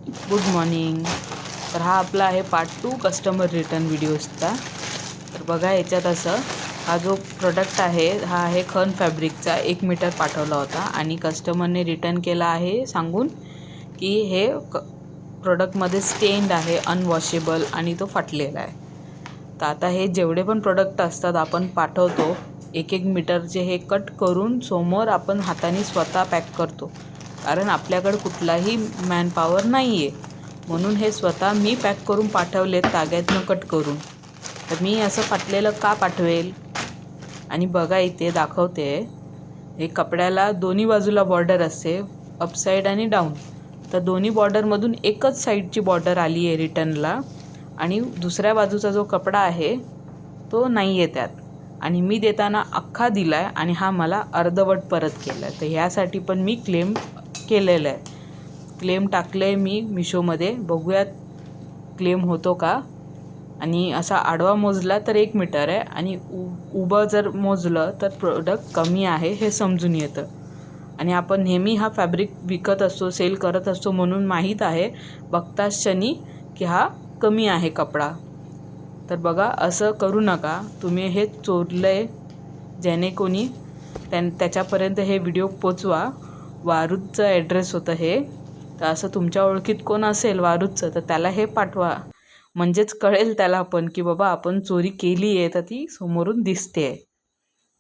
Good morning. तर हा आपला आहे पार्ट 2 कस्टमर रिटर्न व्हिडिओजचा. तर बघा याच्यात असं हा जो प्रोडक्ट आहे हा आहे खन फॅब्रिकचा 1 मीटर पाठवला होता आणि कस्टमरने रिटर्न केला आहे सांगून की हे प्रोडक्टमध्ये स्टेन्ड आहे, अनवॉशेबल आणि तो फाटलेला आहे. तर आता हे जेवढे पण प्रोडक्ट असतात आपण पाठवतो 1-1 मीटरचे हे कट करून समोर आपण हाताने स्वतः पॅक करतो, कारण आपल्याकडे कुठलाही मॅनपॉवर नाही आहे. म्हणून हे स्वतः मी पॅक करून पाठवले ताग्यातनं कट करून. तर मी असं फाटलेलं का पाठवेल. आणि बघा इथे दाखवते, हे कपड्याला दोन्ही बाजूला बॉर्डर असते, अपसाईड आणि डाऊन. तर दोन्ही बॉर्डरमधून एकच साईडची बॉर्डर आली आहे रिटर्नला आणि दुसऱ्या बाजूचा जो कपडा आहे तो नाही आहे त्यात. आणि मी देताना अख्खा दिला आहे आणि हा मला अर्धवट परत केला आहे. तर ह्यासाठी पण मी क्लेम केलेलं आहे. क्लेम टाकलं आहे मी मिशोमध्ये, बघूयात क्लेम होतो का. आणि असा आडवा मोजला तर 1 मीटर आहे आणि उभं जर मोजलं तर प्रोडक्ट कमी आहे हे समजून येतं. आणि आपण नेहमी हा फॅब्रिक विकत असतो, सेल करत असतो, म्हणून माहीत आहे बघताच क्षणी की हा कमी आहे कपडा. तर बघा असं करू नका. तुम्ही हे चोरलं आहे ज्याने कोणी त्याच्यापर्यंत हे व्हिडिओ पोचवा. वारूदचं ॲड्रेस होतं हे. तर असं तुमच्या ओळखीत कोण असेल वारूदचं तर त्याला हे पाठवा, म्हणजेच कळेल त्याला पण की बाबा आपण चोरी केली आहे तर ती समोरून दिसते आहे.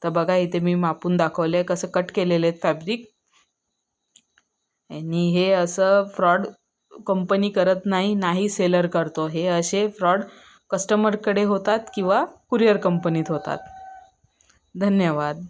तर बघा इथे मी मापून दाखवले कसं कट केलेले आहेत फॅब्रिक. आणि हे असं फ्रॉड कंपनी करत नाही सेलर करतो. हे असे फ्रॉड कस्टमरकडे होतात किंवा कुरिअर कंपनीत होतात. धन्यवाद.